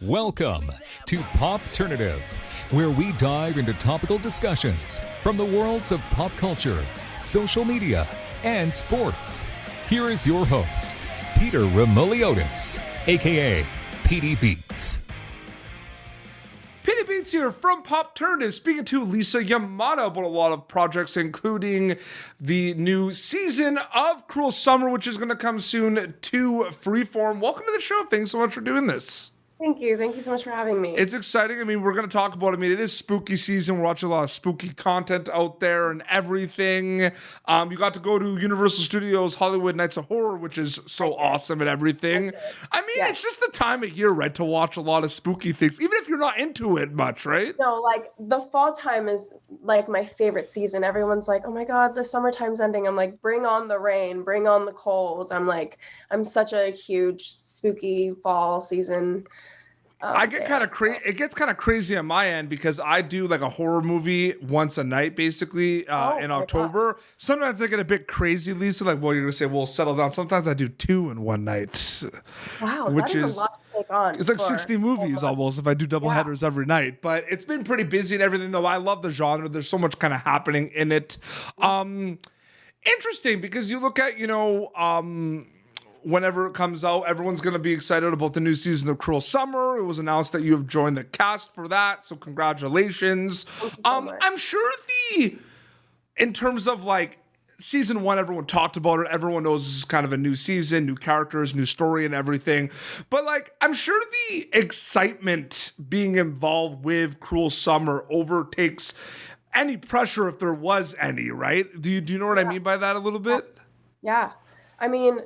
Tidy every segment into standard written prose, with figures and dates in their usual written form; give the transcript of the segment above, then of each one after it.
Welcome to Popternative, where we dive into topical discussions from the worlds of pop culture, social media, and sports. Here is your host, Peter Remoliotis, aka PD Beats. Penny Beats here from Popternative, speaking to Lisa Yamada about a lot of projects, including the new season of Cruel Summer, which is going to come soon to Freeform. Welcome to the show. Thanks so much for doing this. Thank you. Thank you so much for having me. It's exciting. I mean, we're going to talk about it. I mean, it is spooky season. We're watching a lot of spooky content out there and everything. You got to go to Universal Studios Hollywood Nights of Horror, which is so awesome and everything. I mean, It's just the time of year, right, to watch a lot of spooky things, even if you're not into it much, right? No, like the fall time is like my favorite season. Everyone's like, oh my God, the summertime's ending. I'm like, bring on the rain, bring on the cold. I'm such a huge spooky fall season. I get kind of crazy. It gets kind of crazy on my end because I do like a horror movie once a night, basically in October. God. Sometimes I get a bit crazy, Lisa. Like, well, you're gonna say, "Well, settle down." Sometimes I do 2 in one night. Wow, which is a lot to take on. It's like 60 movies almost if I do double headers every night. But it's been pretty busy and everything. Though I love the genre. There's so much kind of happening in it. Interesting because you look at whenever it comes out, everyone's going to be excited about the new season of Cruel Summer. It was announced that you have joined the cast for that, so congratulations. I'm sure in terms of like season 1, everyone talked about it. Everyone knows this is kind of a new season, new characters, new story and everything. But like, I'm sure the excitement being involved with Cruel Summer overtakes any pressure if there was any, right? Do you know what I mean by that a little bit? Yeah. I mean,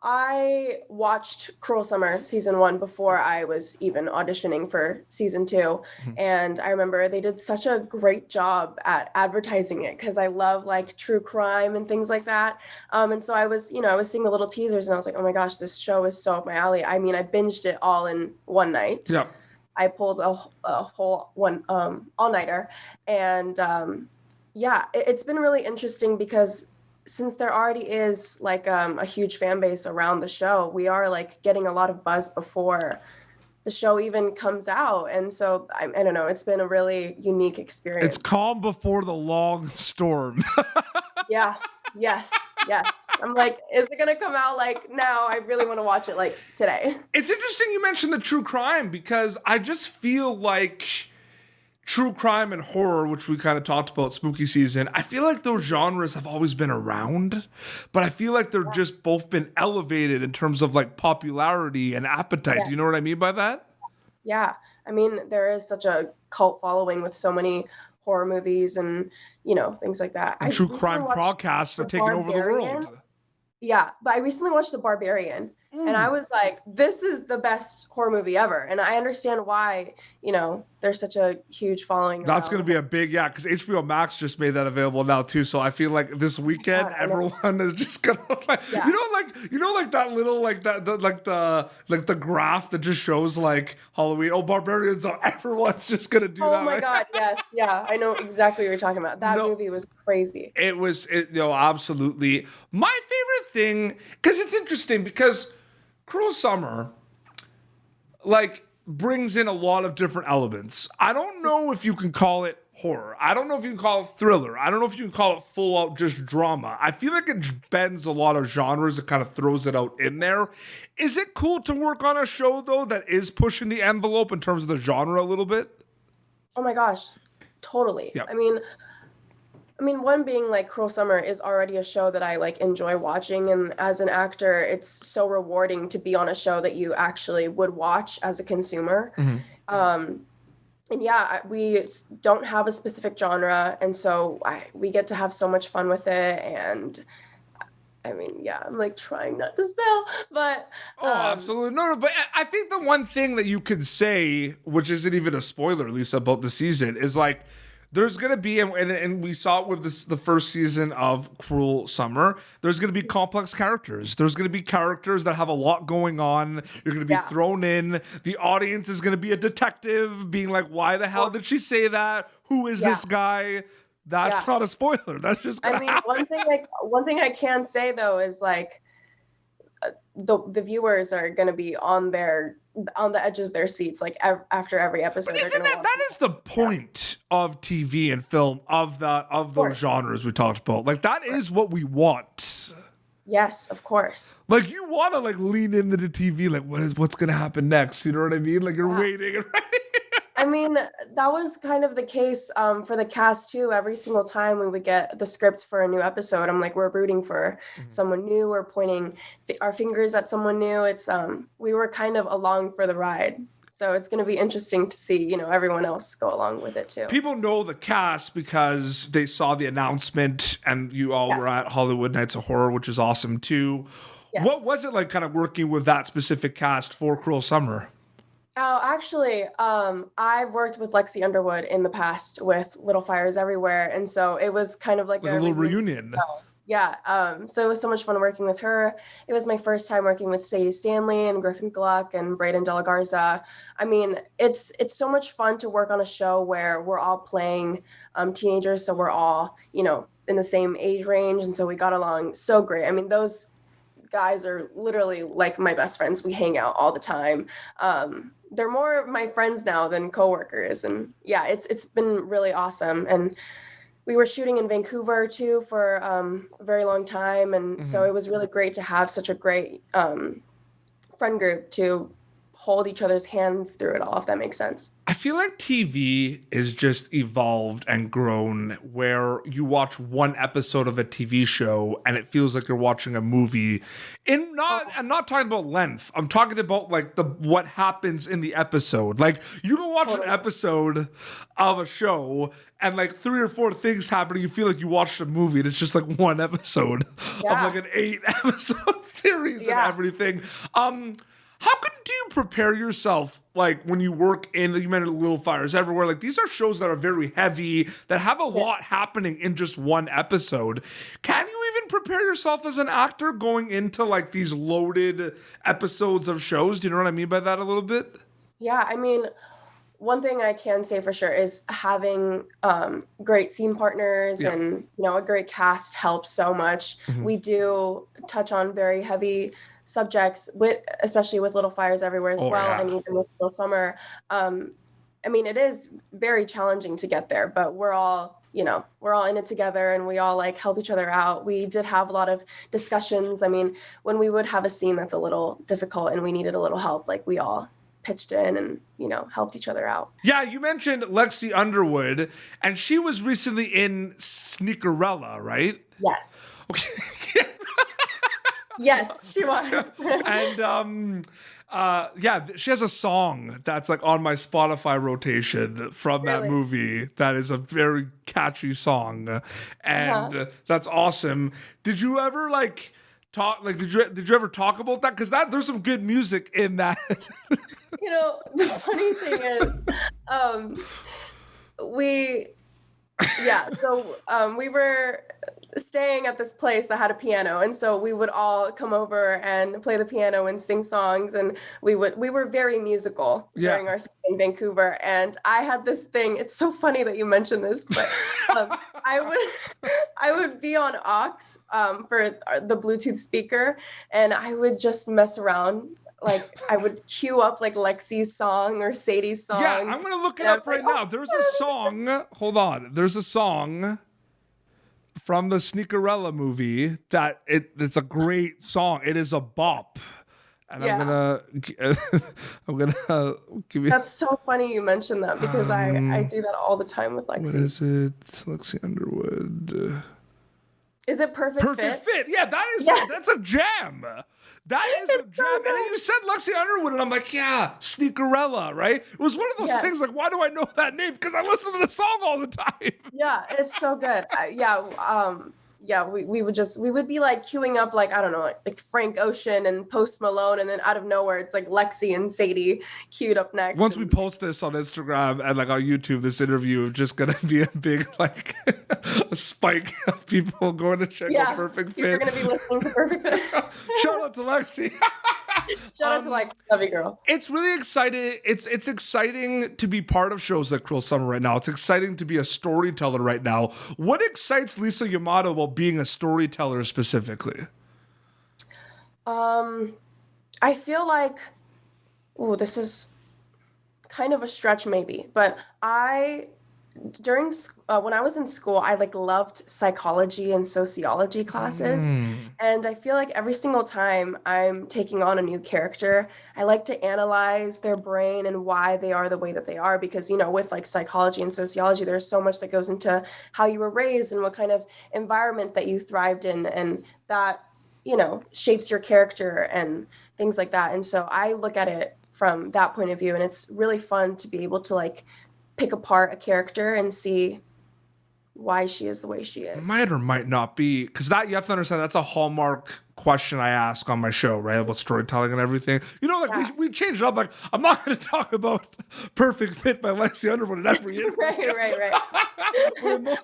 I watched Cruel Summer season 1 before I was even auditioning for season 2. And I remember they did such a great job at advertising it because I love like true crime and things like that. And so I was seeing the little teasers and I was like, oh my gosh, this show is so up my alley. I mean, I binged it all in one night. Yeah. I pulled a whole one all-nighter. And it's been really interesting because since there already is like a huge fan base around the show, we are like getting a lot of buzz before the show even comes out. And so I don't know, it's been a really unique experience. It's calm before the long storm. Yeah. Yes. I'm like, is it going to come out like now? I really want to watch it like today. It's interesting you mentioned the true crime because I just feel like true crime and horror, which we kind of talked about spooky season, I feel like those genres have always been around, but I feel like they're just both been elevated in terms of like popularity and appetite. Yes. Do you know what I mean by that? Yeah. I mean, there is such a cult following with so many horror movies and, things like that. And true crime podcasts are taking over the world. Yeah, but I recently watched The Barbarian. And I was like, this is the best horror movie ever. And I understand why, there's such a huge following. That's going to be a big, because HBO Max just made that available now too. So I feel like this weekend, everyone is just going to like, like that little, like that, the graph that just shows like Halloween. Oh, Barbarians, everyone's just going to do that. Oh my God. Yes. Yeah. I know exactly what you're talking about. That movie was crazy. It was, absolutely. My favorite thing, because it's interesting because Cruel Summer, like, brings in a lot of different elements. I don't know if you can call it horror. I don't know if you can call it thriller. I don't know if you can call it full out just drama. I feel like it bends a lot of genres. It kind of throws it out in there. Is it cool to work on a show, though, that is pushing the envelope in terms of the genre a little bit? Oh, my gosh. Totally. Yep. I mean, one being like Cruel Summer is already a show that I like enjoy watching. And as an actor, it's so rewarding to be on a show that you actually would watch as a consumer. Mm-hmm. We don't have a specific genre. And so we get to have so much fun with it. And I'm like trying not to spill, but. Absolutely. No, but I think the one thing that you could say, which isn't even a spoiler, Lisa, about the season is like, there's going to be, and we saw it with the first season of Cruel Summer, there's going to be complex characters. There's going to be characters that have a lot going on. You're going to be thrown in. The audience is going to be a detective being like, why the hell did she say that? Who is this guy? That's not a spoiler. That's just going to happen. One thing I can say, though, is like, the viewers are going to be on the edge of their seats, like after every episode. But isn't that is the point of TV and film of those genres we talked about? Like that is what we want. Yes, of course. Like you want to like lean into the TV, like what's gonna happen next? You know what I mean? Like you're waiting. Right? I mean, that was kind of the case for the cast too. Every single time we would get the script for a new episode, I'm like, we're rooting for someone new. We're pointing our fingers at someone new. It's we were kind of along for the ride. So it's going to be interesting to see, you know, everyone else go along with it too. People know the cast because they saw the announcement, and you all were at Hollywood Nights of Horror, which is awesome too. Yes. What was it like kind of working with that specific cast for Cruel Summer? Oh, actually, I've worked with Lexi Underwood in the past with Little Fires Everywhere. And so it was kind of like a little reunion. Yeah. So it was so much fun working with her. It was my first time working with Sadie Stanley and Griffin Gluck and Braden De La Garza. I mean, it's so much fun to work on a show where we're all playing teenagers. So we're all, you know, in the same age range. And so we got along so great. I mean, those guys are literally like my best friends. We hang out all the time. They're more my friends now than coworkers. And yeah, it's been really awesome. And we were shooting in Vancouver too for a very long time. And so it was really great to have such a great friend group to hold each other's hands through it all, if that makes sense. I feel like TV is just evolved and grown where you watch one episode of a TV show and it feels like you're watching a movie. I'm not talking about length. I'm talking about like what happens in the episode. Like you can watch an episode of a show and like 3 or 4 things happen and you feel like you watched a movie and it's just like one episode of like an 8 episode series and everything. How do you prepare yourself, like, when you work in, you mentioned Little Fires Everywhere, like, these are shows that are very heavy, that have a lot happening in just one episode. Can you even prepare yourself as an actor going into, like, these loaded episodes of shows? Do you know what I mean by that a little bit? Yeah, I mean, one thing I can say for sure is having great scene partners and, you know, a great cast helps so much. We do touch on very heavy subjects especially with Little Fires Everywhere as well. And even with Cruel Summer. I mean, it is very challenging to get there, but we're all in it together and we all like help each other out. We did have a lot of discussions. I mean, when we would have a scene that's a little difficult and we needed a little help, like we all pitched in and, you know, helped each other out. Yeah, you mentioned Lexi Underwood and she was recently in Sneakerella, right? Yes. Okay. Yes, she was. And she has a song that's like on my Spotify rotation from that movie. That is a very catchy song, and that's awesome. Did you ever like talk? Like, did you ever talk about that? Because there's some good music in that. You know, the funny thing is, we were staying at this place that had a piano, and so we would all come over and play the piano and sing songs, and we were very musical during our stay in Vancouver. And I had this thing, it's so funny that you mentioned this, but I would be on aux for the Bluetooth speaker, and I would just mess around. Like I would cue up like Lexi's song or Sadie's song. Yeah, I'm gonna look it up right now. There's a song. Hold on. There's a song from the Sneakerella movie that it's a great song. It is a bop. And I'm gonna give you. That's so funny you mentioned that because I do that all the time with Lexi. What is it? Lexi Underwood. Is it Perfect Fit? Perfect Fit. Yeah, that's a jam. That is a jam. And then you said Lexi Underwood, and I'm like, yeah, Sneakerella, right? It was one of those things like, why do I know that name? Because I listen to the song all the time. Yeah, it's so good. We would be like queuing up like, I don't know, like Frank Ocean and Post Malone, and then out of nowhere it's like Lexi and Sadie queued up next. Once we post this on Instagram and like on YouTube, this interview is just gonna be a big like a spike of people going to check out Perfect Fit. You're gonna be listening to Perfect Fit. Shout out to Lexi. Shout out to Lexi, love you, girl. It's really exciting. It's exciting to be part of shows like Cruel Summer right now. It's exciting to be a storyteller right now. What excites Lisa Yamada about being a storyteller specifically? I feel like, ooh, this is kind of a stretch maybe, but when I was in school, I like loved psychology and sociology classes. And I feel like every single time I'm taking on a new character, I like to analyze their brain and why they are the way that they are. Because, with like psychology and sociology, there's so much that goes into how you were raised and what kind of environment that you thrived in. And that, shapes your character and things like that. And so I look at it from that point of view. And it's really fun to be able to like pick apart a character and see why she is the way she is. Might or might not be, because that you have to understand that's a hallmark question I ask on my show, right? About storytelling and everything. We change it up. Like, I'm not going to talk about Perfect Fit by Lexi Underwood in every interview. Right.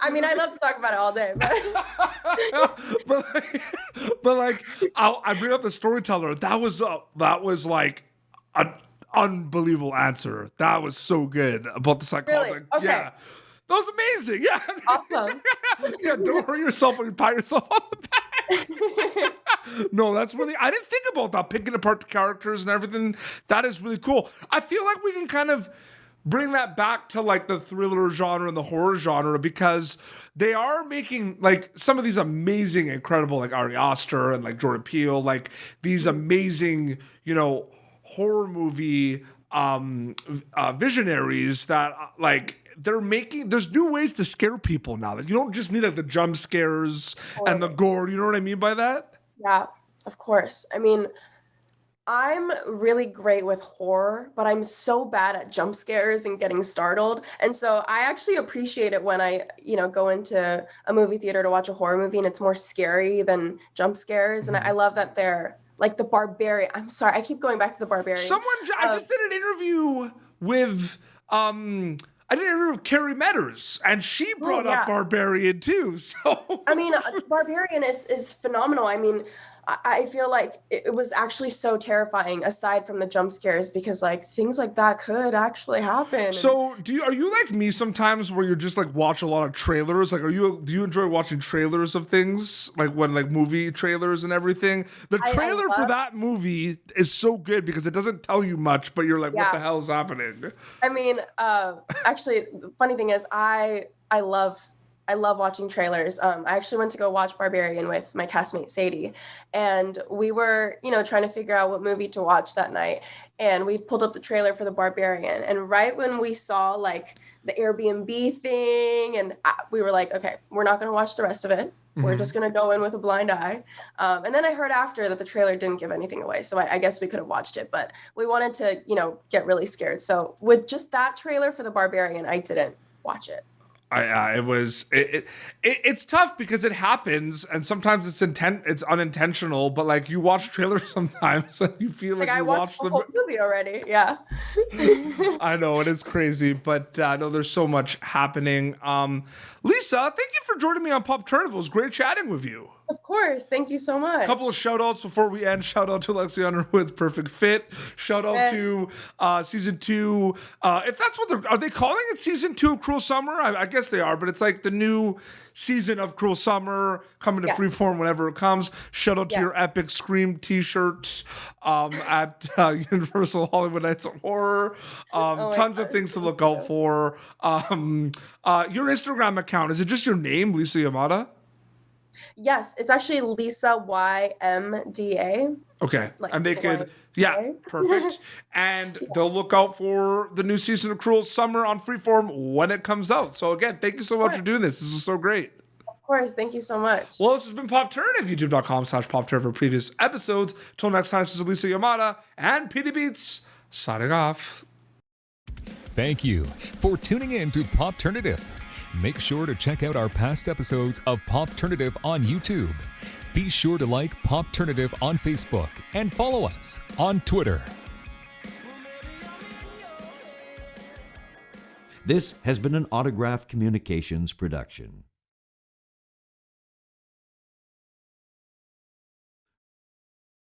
I mean, I love to talk about it all day, but I bring up the storyteller. That was like an unbelievable answer. That was so good about the psychology. Really? Okay. Yeah. That was amazing. Yeah. Awesome. Yeah, don't hurt yourself when you pat yourself on the back. No, that's really, I didn't think about that, picking apart the characters and everything. That is really cool. I feel like we can kind of bring that back to like the thriller genre and the horror genre, because they are making like some of these amazing, incredible, like Ari Aster and like Jordan Peele, like these amazing, horror movie visionaries that like there's new ways to scare people now. Like, you don't just need like the jump scares and the gore. You know what I mean by that? Yeah, of course. I mean, I'm really great with horror, but I'm so bad at jump scares and getting startled. And so I actually appreciate it when I, go into a movie theater to watch a horror movie and it's more scary than jump scares. And I love that they're like The Barbarian. I'm sorry, I keep going back to The Barbarian. I just did an interview with Carrie Metters, and she brought up Barbarian too. So I mean, Barbarian is phenomenal. I mean, I feel like it was actually so terrifying, aside from the jump scares, because like things like that could actually happen. So are you like me sometimes, where you're just like watch a lot of trailers? Like, do you enjoy watching trailers of things, like when like movie trailers and everything? The trailer for that movie is so good because it doesn't tell you much, but you're like, what the hell is happening? I mean, actually, the funny thing is, I love watching trailers. I actually went to go watch Barbarian with my castmate Sadie, and we were, trying to figure out what movie to watch that night. And we pulled up the trailer for The Barbarian, and right when we saw like the Airbnb thing, and we were like, okay, we're not going to watch the rest of it. We're just going to go in with a blind eye. And then I heard after that the trailer didn't give anything away. So I guess we could have watched it, but we wanted to, get really scared. So with just that trailer for The Barbarian, I didn't watch it. It's tough because it happens, and sometimes it's unintentional. But like, you watch trailers sometimes, and you feel like you watched the whole movie already. Yeah, I know, and it's crazy, but no, there's so much happening. Lisa, thank you for joining me on Popternative. It was great chatting with you. Of course. Thank you so much. A couple of shout outs before we end. Shout out to Lexi Underwood's Perfect Fit. Shout out to season 2. If that's what are they calling it, season 2 of Cruel Summer? I guess they are, but it's like the new season of Cruel Summer coming to Freeform whenever it comes. Shout out to your epic Scream t-shirt at Universal Hollywood Nights of Horror. Tons of things to look out for. Your Instagram account, is it just your name, Lisa Yamada? Yes, it's actually Lisa YMDA. Okay, and they could, perfect. And they'll look out for the new season of Cruel Summer on Freeform when it comes out. So again, thank you so much for doing this. This is so great. Of course, thank you so much. Well, this has been Popternative, youtube.com/Popternative for previous episodes. Till next time, this is Lisa Yamada and PD Beats signing off. Thank you for tuning in to Popternative. Make sure to check out our past episodes of Popternative on YouTube. Be sure to like Popternative on Facebook and follow us on Twitter. This has been an Autograph Communications production.